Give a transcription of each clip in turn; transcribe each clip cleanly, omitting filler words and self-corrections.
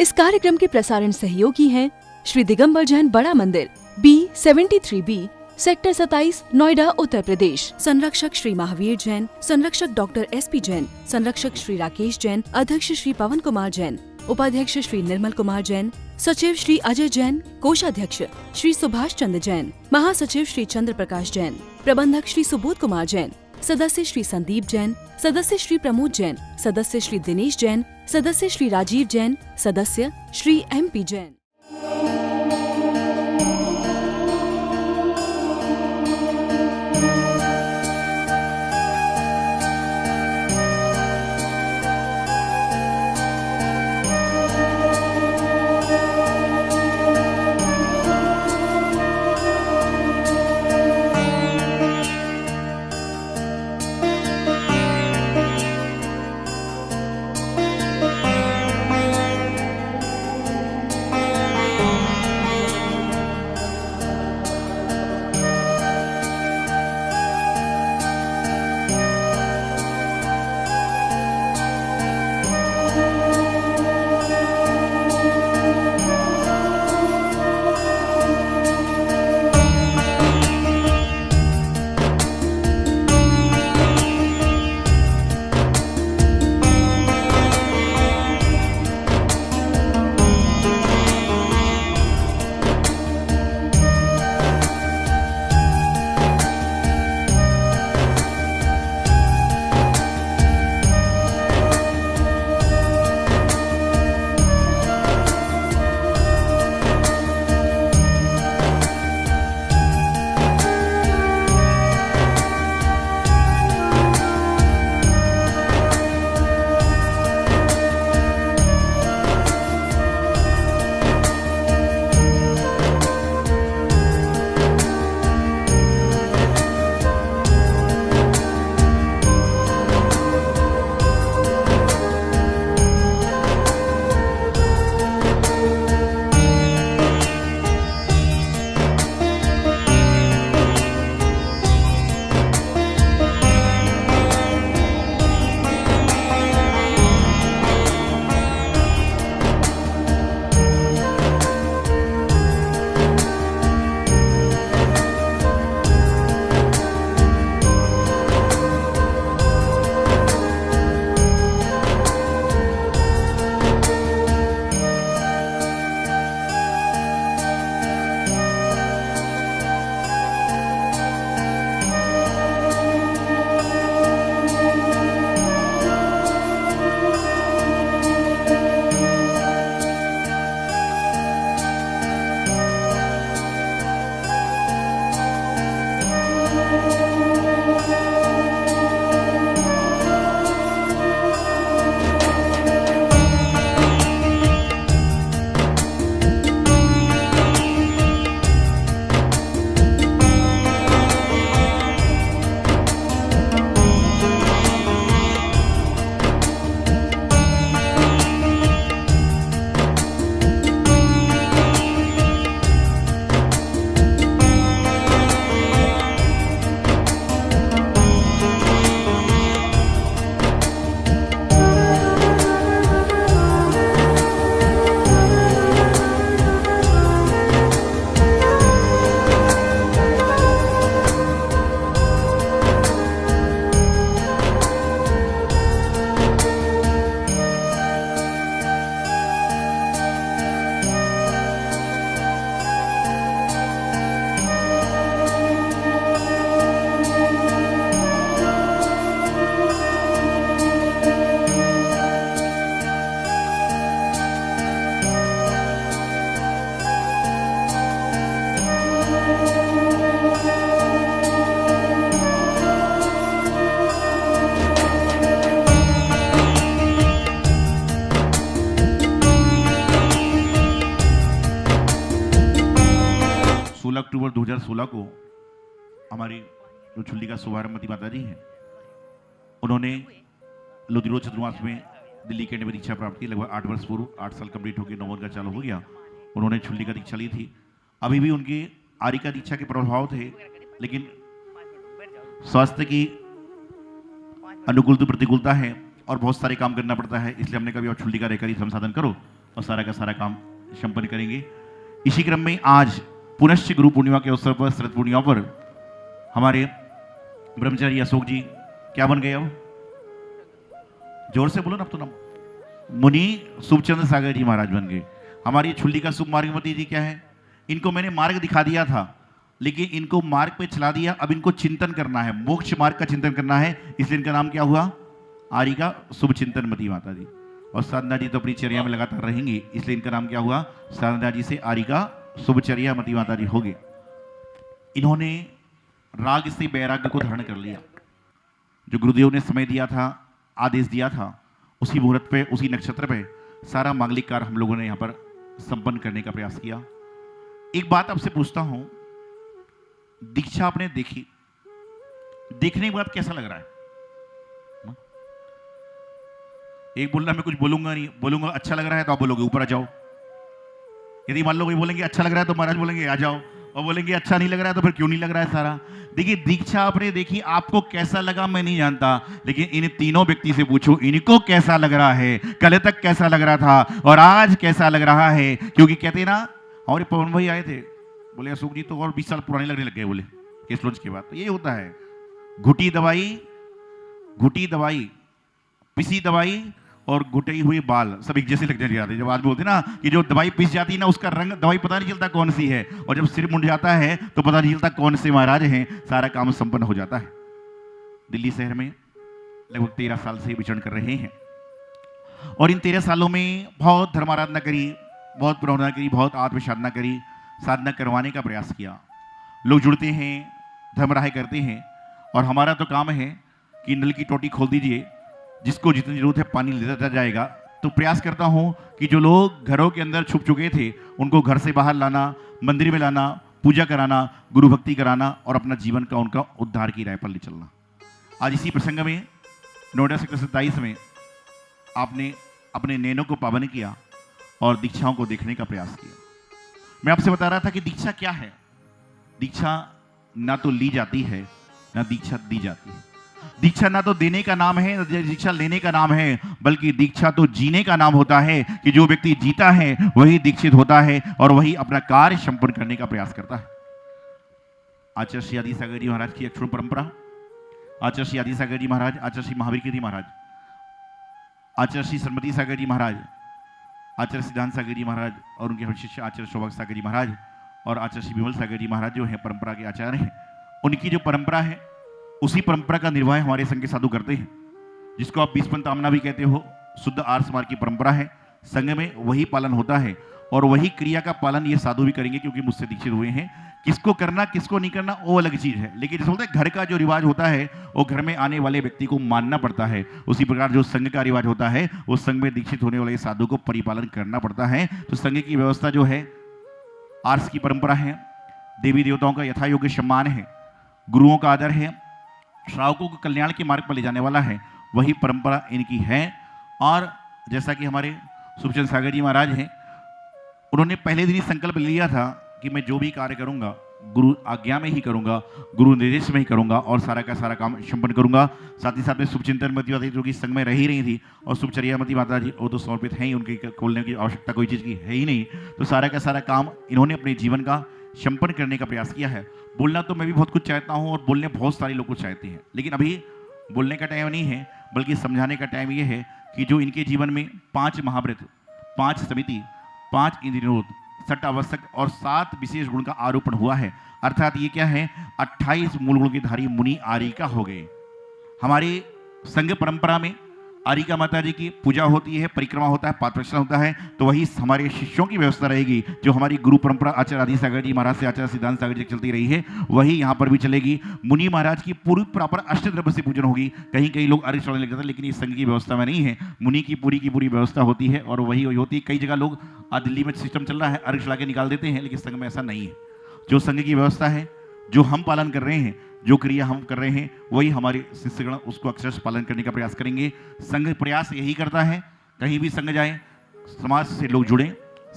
इस कार्यक्रम के प्रसारण सहयोगी हैं श्री दिगंबर जैन बड़ा मंदिर, B73B, सेक्टर 27, नोएडा, उत्तर प्रदेश। संरक्षक श्री महावीर जैन, संरक्षक डॉक्टर SP जैन, संरक्षक श्री राकेश जैन, अध्यक्ष श्री पवन कुमार जैन, उपाध्यक्ष श्री निर्मल कुमार जैन, सचिव श्री अजय जैन, कोषाध्यक्ष श्री सुभाष चंद्र जैन, महासचिव श्री चंद्र प्रकाश जैन, प्रबंधक श्री सुबोध कुमार जैन, सदस्य श्री संदीप जैन, सदस्य श्री प्रमोद जैन, सदस्य श्री दिनेश जैन, सदस्य श्री राजीव जैन, सदस्य श्री MP जैन। अक्टूबर 2016 को हमारी जो छुल्ली का शुभारंभ माता जी हैं, उन्होंने लुधिरो चतुर्मास में दिल्ली के में दीक्षा प्राप्त की। लगभग 8 वर्ष पूर्व, 8 साल कंप्लीट होकर 9 का चालू हो गया। उन्होंने छुल्ली का दीक्षा ली थी। अभी भी उनकी आर्य का दीक्षा के प्रभाव थे, लेकिन स्वास्थ्य की अनुकूलता प्रतिकूलता है और बहुत सारे काम करना पड़ता है, इसलिए हमने कभी और छुल्ली का रहकर ही संसाधन करो और सारा का सारा काम संपन्न करेंगे। इसी क्रम में आज पुनश्च गुरु पूर्णिमा के अवसर पर, शरद पूर्णिमा पर हमारे ब्रह्मचारी अशोक जी क्या बन गए? अब जोर से बोलो ना, अब तो नाम मुनि शुभचंद्र सागर जी महाराज बन गए। हमारी छुल्ली का शुभ मार्गमती जी क्या है? इनको मैंने मार्ग दिखा दिया था, लेकिन इनको मार्ग पे चला दिया। अब इनको चिंतन करना है, मोक्ष मार्ग का चिंतन करना है, इसलिए इनका नाम क्या हुआ? आरिका शुभ चिंतनमती माता जी। और साधना जी तो अपनी चर्या में लगातार रहेंगी, इसलिए इनका नाम क्या हुआ? साधना जी से आरिका शुभचर्या मती माता जी हो गए। इन्होंने राग से वैराग्य को धारण कर लिया। जो गुरुदेव ने समय दिया था, आदेश दिया था, उसी मुहूर्त पे, उसी नक्षत्र पे सारा मांगलिक कार्य हम लोगों ने यहाँ पर संपन्न करने का प्रयास किया। एक बात आपसे पूछता हूं, दीक्षा आपने देखी, देखने के बाद कैसा लग रहा है? एक बोल रहा मैं कुछ बोलूंगा नहीं, बोलूंगा अच्छा लग रहा है तो आप बोलोगे ऊपर आ जाओ। यदि मान लो कोई बोलेंगे अच्छा लग रहा है तो महाराज बोलेंगे आ जाओ, और बोलेंगे अच्छा नहीं लग रहा है तो फिर क्यों नहीं लग रहा है सारा। देखिए, दीक्षा आपने देखी, आपको कैसा लगा मैं नहीं जानता, लेकिन इन तीनों व्यक्ति से पूछो इनको कैसा लग रहा है, कल तक कैसा लग रहा था और आज कैसा लग रहा है। क्योंकि कहते ना, हमारे पवन भाई आए थे, बोले अशोक जी तो और 20 साल पुराने लगने लग गए, बोले केस लॉन्च के बाद। तो ये होता है, घुटी दवाई, पिसी दवाई और घुटी हुई बाल सब एक जैसे लगने जाते हैं। जब आदमी बोलते ना कि जो दवाई पिस जाती है ना, उसका रंग दवाई पता नहीं चलता कौन सी है, और जब सिर मुंड जाता है तो पता नहीं चलता कौन से महाराज हैं। सारा काम संपन्न हो जाता है। दिल्ली शहर में लगभग 13 साल से विचरण कर रहे हैं, और इन 13 सालों में बहुत धर्माराधना करी, बहुत प्रार्थना करी, बहुत आत्म साधना करी, साधना करवाने का प्रयास किया। लोग जुड़ते हैं, धर्मराह करते हैं, और हमारा तो काम है कि नल की टोटी खोल दीजिए, जिसको जितनी जरूरत है पानी लेता जाएगा। तो प्रयास करता हूं कि जो लोग घरों के अंदर छुप चुके थे उनको घर से बाहर लाना, मंदिर में लाना, पूजा कराना, गुरु भक्ति कराना, और अपना जीवन का उनका उद्धार की राह पर ले चलना। आज इसी प्रसंग में नोएडा सेक्टर 27 में आपने अपने नैनों को पावन किया और दीक्षाओं को देखने का प्रयास किया। मैं आपसे बता रहा था कि दीक्षा क्या है। दीक्षा ना तो ली जाती है, ना दीक्षा दी जाती है। दीक्षा ना तो देने का नाम है, ना दीक्षा लेने का नाम है, बल्कि दीक्षा तो जीने का नाम होता है। कि जो व्यक्ति जीता है वही दीक्षित होता है, और वही अपना कार्य संपन्न करने का प्रयास करता है। आचार्य श्री आदि सागर जी महाराज की अक्षुण परंपरा, आचार्य श्री आदि सागर जी महाराज, आचार्य श्री महावीर कीर्ति महाराज, आचार्य श्री सरमती सागर जी महाराज, आचार्य सिद्धांत सागर जी महाराज, और उनके शिष्य आचार्य सौभाग्य सागर जी महाराज, और आचार्य श्री विमल सागर जी महाराज जो है परंपरा के आचार्य हैं। उनकी जो परंपरा है, उसी परंपरा का निर्वाह हमारे संघ के साधु करते हैं, जिसको आप 20 पंतामना भी कहते हो। शुद्ध आर्य समाज की परंपरा है, संघ में वही पालन होता है, और वही क्रिया का पालन ये साधु भी करेंगे, क्योंकि मुझसे दीक्षित हुए हैं। किसको करना किसको नहीं करना वो अलग चीज है, लेकिन जैसे बोलते हैं घर का जो रिवाज होता है वो घर में आने वाले व्यक्ति को मानना पड़ता है। उसी प्रकार जो संघ का रिवाज होता है उस संघ में दीक्षित होने वाले साधु को परिपालन करना पड़ता है। तो संघ की व्यवस्था जो है, आर्स की परंपरा है, देवी देवताओं का यथा योग्य सम्मान है, गुरुओं का आदर है, श्रावकों को कल्याण के मार्ग पर ले जाने वाला है, वही परंपरा इनकी है। और जैसा कि हमारे शुभचंद्र सागर जी महाराज हैं, उन्होंने पहले दिन ही संकल्प लिया था कि मैं जो भी कार्य करूंगा गुरु आज्ञा में ही करूंगा, गुरु निर्देश में ही करूंगा, और सारा का सारा काम संपन्न करूंगा। साथ ही साथ में शुभचिंतनमती माता जो कि संग में रह ही रही थी, और शुभचर्यामती माता जी वो तो समर्पित हैं ही, उनकी खोलने की आवश्यकता कोई चीज़ की है ही नहीं। तो सारा का सारा काम इन्होंने अपने जीवन का संपन्न करने का प्रयास किया है। बोलना तो मैं भी बहुत कुछ चाहता हूँ, और बोलने बहुत सारे लोग कुछ चाहते हैं, लेकिन अभी बोलने का टाइम नहीं है, बल्कि समझाने का टाइम ये है कि जो इनके जीवन में 5 महाव्रत, 5 समिति, 5 इंद्रियों, 6 आवश्यक और 7 विशेष गुण का आरोपण हुआ है। अर्थात ये क्या है, 28 मूल गुण के धारी मुनि आरिका हो गए। हमारी संघ परंपरा में आरिका माता जी की पूजा होती है, परिक्रमा होता है, पाद प्रदर्शन होता है। तो वही हमारे शिष्यों की व्यवस्था रहेगी, जो हमारी गुरु परंपरा आचार्य आदि सागर जी महाराज से आचार्य सिद्धांत सागर जी चलती रही है, वही यहाँ पर भी चलेगी। मुनि महाराज की पूरी प्रॉपर अष्टद्रव्य से पूजन होगी। कहीं कहीं लोग अर्घ चढ़ाने लग जाते हैं, लेकिन इस संघ की व्यवस्था में नहीं है। मुनि की पूरी व्यवस्था होती है, और वही होती है। कई जगह लोग आज दिल्ली में सिस्टम चल रहा है, अर्घ चढ़ा के निकाल देते हैं, लेकिन संघ में ऐसा नहीं है। जो संघ की व्यवस्था है, जो हम पालन कर रहे हैं, जो क्रिया हम कर रहे हैं, वही हमारे शिष्यगण उसको अक्षरशः पालन करने का प्रयास करेंगे। संघ प्रयास यही करता है, कहीं भी संघ जाए समाज से लोग जुड़ें।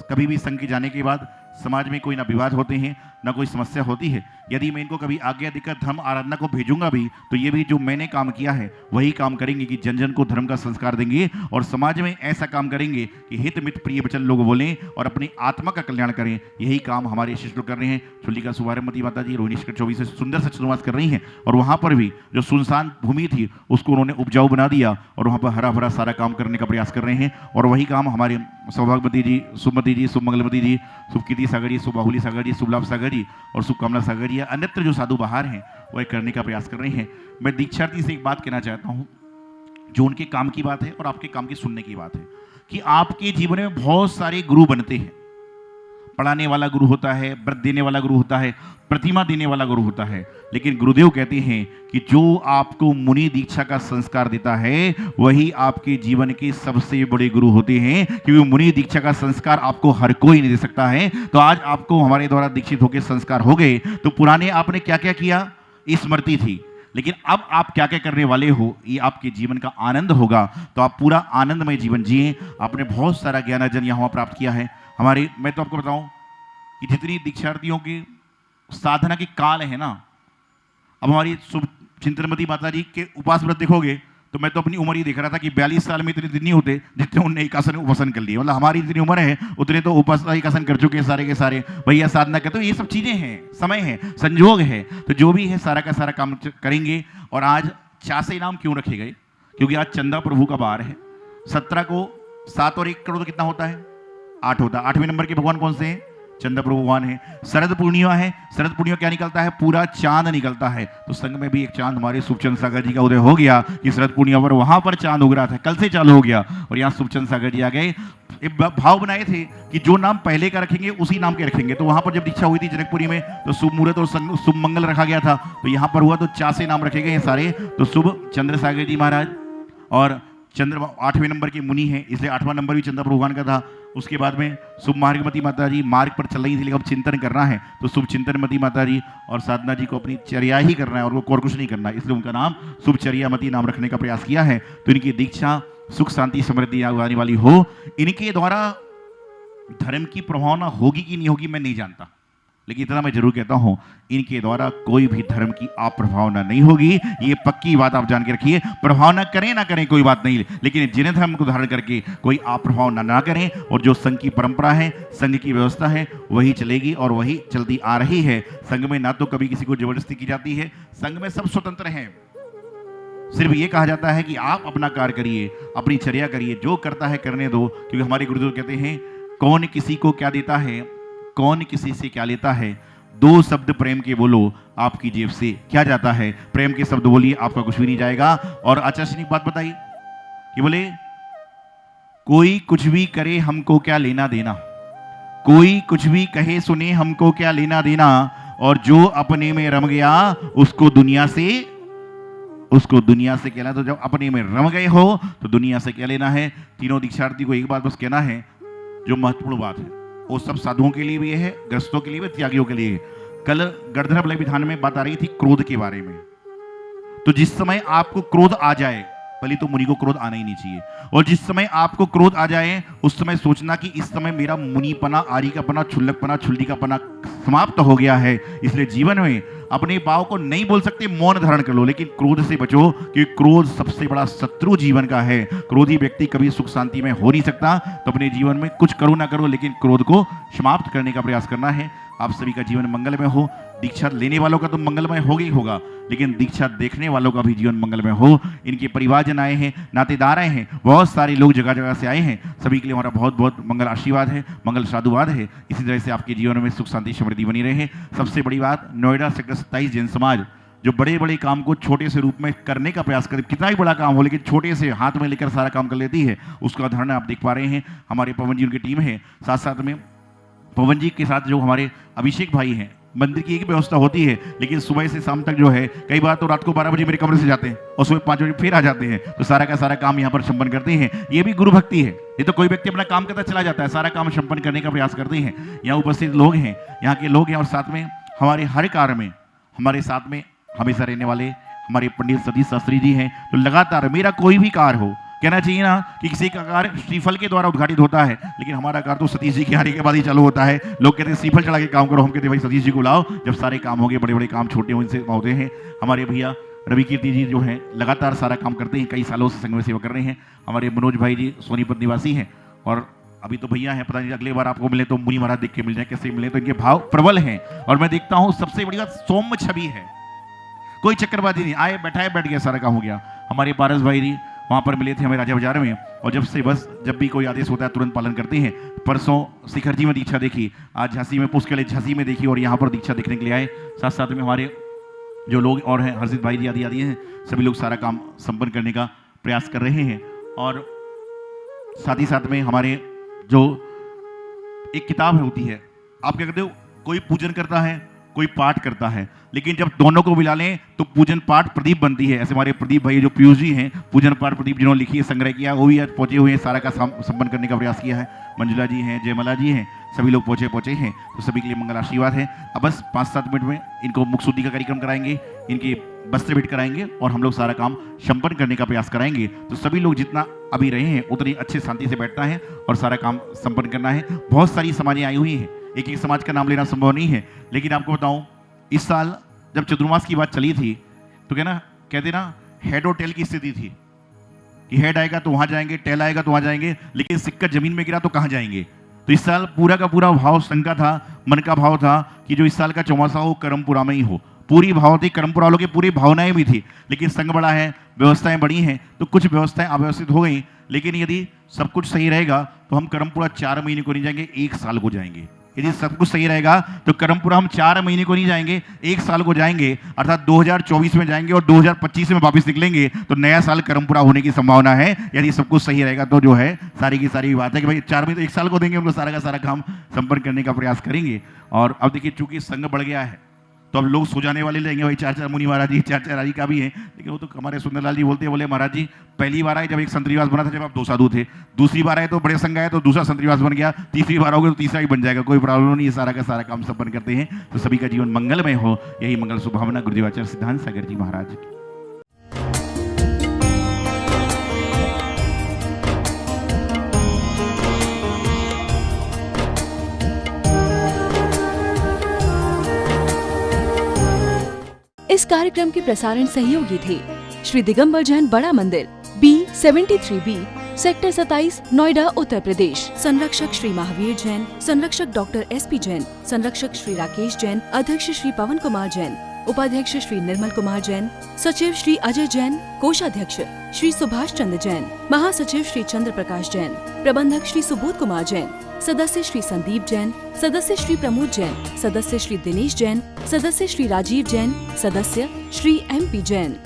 कभी भी संघ के जाने के बाद समाज में कोई ना विवाद होते हैं, ना कोई समस्या होती है। यदि मैं इनको कभी आज्ञा देकर धर्म आराधना को भेजूंगा भी तो ये भी जो मैंने काम किया है वही काम करेंगे कि जन जन को धर्म का संस्कार देंगे और समाज में ऐसा काम करेंगे कि हित मित प्रिय वचन लोग बोलें और अपनी आत्मा का कल्याण करें। यही काम हमारे शिष्य लोग कर रहे हैं। चुल्लिका शुभारंभमती माता जी रोहिणी 24 से सुंदर से चतुर्मास कर रही हैं और वहाँ पर भी जो सुनसान भूमि थी उसको उन्होंने उपजाऊ बना दिया और वहाँ पर हरा भरा सारा काम करने का प्रयास कर रहे हैं। और वही काम हमारे सौभाग्यवती जी, शुभमती जी, शुभमंगलवती जी, शुभकीर्ति सागर जी, शुभबाहुली सागर जी, शुभलाभ सागर जी और शुभकामना सागर जी या अन्यत्र जो साधु बाहर हैं वह करने का प्रयास कर रहे हैं। मैं दीक्षार्थी से एक बात कहना चाहता हूँ, जो उनके काम की बात है और आपके काम की सुनने की बात है, कि आपके जीवन में बहुत सारे गुरु बनते हैं। पढ़ाने वाला गुरु होता है, व्रत देने वाला गुरु होता है, प्रतिमा देने वाला गुरु होता है, लेकिन गुरुदेव कहते हैं कि जो आपको मुनि दीक्षा का संस्कार देता है वही आपके जीवन के सबसे बड़े गुरु होते हैं, क्योंकि मुनि दीक्षा का संस्कार आपको हर कोई नहीं दे सकता है। तो आज आपको हमारे द्वारा दीक्षित होकर संस्कार हो गए, तो पुराने आपने क्या क्या किया स्मृति थी, लेकिन अब आप क्या क्या करने वाले हो ये आपके जीवन का आनंद होगा। तो आप पूरा आनंदमय जीवन जिए। आपने बहुत सारा ज्ञान अर्जन यहाँ प्राप्त किया है। हमारे मैं तो आपको बताऊं कि जितनी दीक्षार्थियों की साधना की काल है ना, अब हमारी शुभ चिंतनमती माता जी के उपास व्रत देखोगे तो मैं तो अपनी उम्र ही देख रहा था कि 42 साल में इतने दिन नहीं होते जितने उनने एकासन उपासन कर लिए। मतलब हमारी जितनी उम्र है उतने तो उपासना एकासन कर चुके हैं सारे के सारे। भैया साधना करते हो, ये सब चीज़ें हैं, समय है, संजोग है, तो जो भी है सारा का सारा काम करेंगे। और आज चासे इनाम क्यों रखे गए? क्योंकि आज चंदा प्रभु का बार है। 17 को 7 और 1 करो तो कितना होता है? 8 होता है। 8वें नंबर के भगवान कौन से हैं? चंद्र प्रभु भगवान है। शरद पूर्णिमा है। शरद पूर्णिमा क्या निकलता है? पूरा चांद निकलता है। तो संग में भी एक चांद हमारे सुखचंद सागर जी का उदय हो गया कि शरद पूर्णिमा पर वहां पर चांद उग रहा था, कल से चालू हो गया। और यहाँ सुखचंद सागर जी आ गए। एक भाव बनाए थे कि जो नाम पहले का रखेंगे उसी नाम के रखेंगे। तो वहां पर जब दीक्षा हुई थी जनकपुरी में तो शुभ मुहूर्त और शुभ मंगल रखा गया था। तो यहाँ पर हुआ तो चासे नाम रखे गए हैं सारे। तो शुभ चंद्र सागर जी महाराज और चंद्र 8वें नंबर के मुनि हैं, इसलिए 8वां नंबर भी चंद्र भगवान का था। उसके बाद में शुभ मार्गमती माता जी मार्ग पर चल रही थी, लेकिन अब चिंतन करना है तो शुभ चिंतनमती माता जी और साधना जी को अपनी चर्या ही करना है और वो और कुछ नहीं करना है, इसलिए उनका नाम शुभ चर्यामती नाम रखने का प्रयास किया है। तो इनकी दीक्षा सुख शांति समृद्धि आने वाली हो। इनके द्वारा धर्म की प्रभावना होगी कि नहीं होगी मैं नहीं जानता, लेकिन इतना मैं जरूर कहता हूं इनके द्वारा कोई भी धर्म की आप प्रभावना नहीं होगी। ये पक्की बात आप जान के रखिए। प्रभावना करें ना करें कोई बात नहीं, लेकिन जिन धर्म को धारण करके कोई आप प्रभावना ना करें। और जो संघ की परंपरा है, संघ की व्यवस्था है, वही चलेगी और वही चलती आ रही है। संघ में ना तो कभी किसी को जबरदस्ती की जाती है, संघ में सब स्वतंत्र हैं। सिर्फ ये कहा जाता है कि आप अपना कार्य करिए, अपनी चर्या करिए, जो करता है करने दो। क्योंकि हमारे गुरुदेव कहते हैं कौन किसी को क्या देता है, कौन किसी से क्या लेता है, 2 शब्द प्रेम के बोलो आपकी जेब से क्या जाता है। प्रेम के शब्द बोलिए, आपका कुछ भी नहीं जाएगा। और आचार्य बात बताई कि बोले कोई कुछ भी करे हमको क्या लेना देना, कोई कुछ भी कहे सुने हमको क्या लेना देना, और जो अपने में रम गया उसको दुनिया से क्या लेना। तो जब अपने में रम गए हो तो दुनिया से क्या लेना है। तीनों दीक्षार्थी को एक बात बस कहना है जो महत्वपूर्ण बात है, वो सब साधुओं के लिए भी है, ग्रस्तों के लिए भी, त्यागियों के लिए। कल गर्धन बलय विधान में बात आ रही थी क्रोध के बारे में। तो जिस समय आपको क्रोध आ जाए, पहले तो मुनि को क्रोध आना ही नहीं चाहिए, और जिस समय आपको क्रोध आ जाए उस समय सोचना कि इस समय मेरा मुनिपना, आरिकापना, क्षुल्लकपना, क्षुल्लिकापना समाप्त हो गया है। इसलिए जीवन में अपने भाव को नहीं बोल सकते, मौन धारण कर लो, लेकिन क्रोध से बचो, क्योंकि क्रोध सबसे बड़ा शत्रु जीवन का है। क्रोधी व्यक्ति कभी सुख शांति में हो नहीं सकता। तो अपने जीवन में कुछ करो ना करो, लेकिन क्रोध को समाप्त करने का प्रयास करना है। आप सभी का जीवन मंगलमय हो। दीक्षा लेने वालों का तो मंगलमय होगा ही होगा, लेकिन दीक्षा देखने वालों का भी जीवन मंगलमय हो। इनके परिवारजन आए हैं, नातेदार आए हैं, बहुत सारे लोग जगह जगह से आए हैं। सभी के लिए हमारा बहुत बहुत मंगल आशीर्वाद है, मंगल साधुवाद है। इसी तरह से आपके जीवन में सुख शांति समृद्धि बनी रहे। सबसे बड़ी बात, नोएडा सेक्टर 27 जैन समाज जो बड़े बड़े काम को छोटे से रूप में करने का प्रयास करे, कितना ही बड़ा काम हो लेकिन छोटे से हाथ में लेकर सारा काम कर लेती है, उसका उदाहरण आप देख पा रहे हैं। हमारे पवन जी उनकी टीम है, साथ साथ में पवन जी के साथ जो हमारे अभिषेक भाई हैं। मंदिर की एक व्यवस्था होती है, लेकिन सुबह से शाम तक जो है, कई बार तो रात को 12 बजे मेरे कमरे से जाते हैं और सुबह 5 बजे फिर आ जाते हैं। तो सारा का सारा काम यहाँ पर संपन्न करते हैं। ये भी गुरु भक्ति है। ये तो कोई व्यक्ति अपना काम करता चला जाता है, सारा काम संपन्न करने का प्रयास करते हैं। यहाँ उपस्थित लोग हैं, यहाँ के लोग हैं, और साथ में हमारे हर कार्य में हमारे साथ में हमेशा रहने वाले हमारे पंडित सतीश शास्त्री जी हैं। तो लगातार मेरा कोई भी कार्य हो, कहना चाहिए ना कि किसी का कार्य श्रीफल के द्वारा उद्घाटित होता है, लेकिन हमारा कार्य तो सतीश जी के आने के बाद ही चालू होता है। लोग कहते हैं श्रीफल चढ़ा के काम करो, हम कहते हैं भाई सतीश जी को लाओ, जब सारे काम हो गए, बड़े बड़े काम छोटे हो इनसे होते हैं। हमारे भैया रवि कीर्ति जी जो हैं लगातार सारा काम करते हैं, कई सालों से संघ में सेवा कर रहे हैं। हमारे मनोज भाई जी सोनीपत निवासी हैं, और अभी तो भैया हैं, पता नहीं अगली बार आपको मिले तो मुनि महाराज देख के मिल जाए, कैसे मिले, तो इनके भाव प्रबल हैं। और मैं देखता हूँ सबसे बड़ी बात सौम्य छवि है, कोई चक्करबाजी नहीं, आए बैठाए बैठ गया, सारा काम हो गया। हमारे पारस भाई जी वहाँ पर मिले थे हमें राजा बाजार में, और जब से बस जब भी कोई आदेश होता है तुरंत पालन करते हैं। परसों शिखर जी में दीक्षा देखी, आज झांसी में पुष्कर झांसी में देखी, और यहाँ पर दीक्षा देखने के लिए आए। साथ साथ में हमारे जो लोग और हैं, हर्षित भाई जी आदि आदि हैं, सभी लोग सारा काम संपन्न करने का प्रयास कर रहे हैं। और साथ ही साथ में हमारे जो एक किताब होती है, आप क्या कहते हो, कोई पूजन करता है, कोई पाठ करता है, लेकिन जब दोनों को मिला लें तो पूजन पाठ प्रदीप बनती है। ऐसे हमारे प्रदीप भाई जो पीयूष जी हैं, पूजन पाठ प्रदीप जिन्होंने लिखी है, संग्रह किया, वो भी आज पहुंचे हुए हैं, सारा का संपन्न करने का प्रयास किया है। मंजुला जी हैं, जयमला जी हैं, सभी लोग पहुंचे हैं, तो सभी के लिए मंगल आशीर्वाद है। अब बस 5-7 मिनट में इनको मुख शुद्धि का कार्यक्रम कराएंगे, इनकी वस्त्र भेंट कराएंगे, और हम लोग सारा काम संपन्न करने का प्रयास कराएंगे। तो सभी लोग जितना अभी रहे हैं उतनी अच्छे शांति से बैठना है और सारा काम संपन्न करना है। बहुत सारी समाजें आई हुई हैं, एक एक समाज का नाम लेना संभव नहीं है, लेकिन आपको बताऊं, इस साल जब चतुर्मास की बात चली थी तो कहते ना हेड और टेल की स्थिति थी कि हेड आएगा तो वहां जाएंगे, टेल आएगा तो वहां जाएंगे, लेकिन सिक्का जमीन में गिरा तो कहां जाएंगे। तो इस साल पूरा का पूरा भाव संघ का था, मन का भाव था कि जो इस साल का चौमासा हो करमपुरा में ही हो। पूरी भाव थी, करमपुरा वालों की पूरी भावनाएं भी थी, लेकिन संघ बड़ा है, व्यवस्थाएं बड़ी हैं, तो कुछ व्यवस्थाएं अव्यवस्थित हो गई। लेकिन यदि सब कुछ सही रहेगा तो हम करमपुरा 4 महीने को नहीं जाएंगे, 1 साल को जाएंगे। यदि सब कुछ सही रहेगा तो करमपुरा हम 4 महीने को नहीं जाएंगे, 1 साल को जाएंगे, अर्थात 2024 में जाएंगे और 2025 में वापस निकलेंगे। तो नया साल करमपुरा होने की संभावना है, यदि सब कुछ सही रहेगा। तो जो है सारी की सारी बात है कि भाई 4 महीने तो 1 साल को देंगे, उनको सारा का सारा काम संपन्न करने का प्रयास करेंगे। और अब देखिए चूंकि संघ बढ़ गया है तो अब लोग सो जाने वाले लेंगे, भाई 4-4 मुनि महाराज जी, 4-4 राजी का भी है। लेकिन वो तो हमारे सुंदरलाल जी बोलते हैं, बोले महाराज जी पहली बार आए जब एक संत निवास बना था, जब आप 2 साधु थे, दूसरी बार आए तो बड़े संघ आए तो दूसरा संत निवास बन गया, तीसरी बार आओगे तो तीसरा ही बन जाएगा, कोई प्रॉब्लम नहीं है, सारा का सारा काम संपन्न करते हैं। तो सभी का जीवन मंगलमय हो, यही मंगल शुभावना गुरुदेवाचार्य सिद्धांत सागर जी महाराज की। इस कार्यक्रम के प्रसारण सहयोगी थे श्री दिगंबर जैन बड़ा मंदिर, B73B, सेक्टर 27, नोएडा, उत्तर प्रदेश। संरक्षक श्री महावीर जैन, संरक्षक डॉक्टर SP जैन, संरक्षक श्री राकेश जैन, अध्यक्ष श्री पवन कुमार जैन, उपाध्यक्ष श्री निर्मल कुमार जैन, सचिव श्री अजय जैन, कोषाध्यक्ष श्री सुभाष चंद्र जैन, महासचिव श्री चंद्र प्रकाश जैन, प्रबंधक श्री सुबोध कुमार जैन, सदस्य श्री संदीप जैन, सदस्य श्री प्रमोद जैन, सदस्य श्री दिनेश जैन, सदस्य श्री राजीव जैन, सदस्य श्री MP जैन।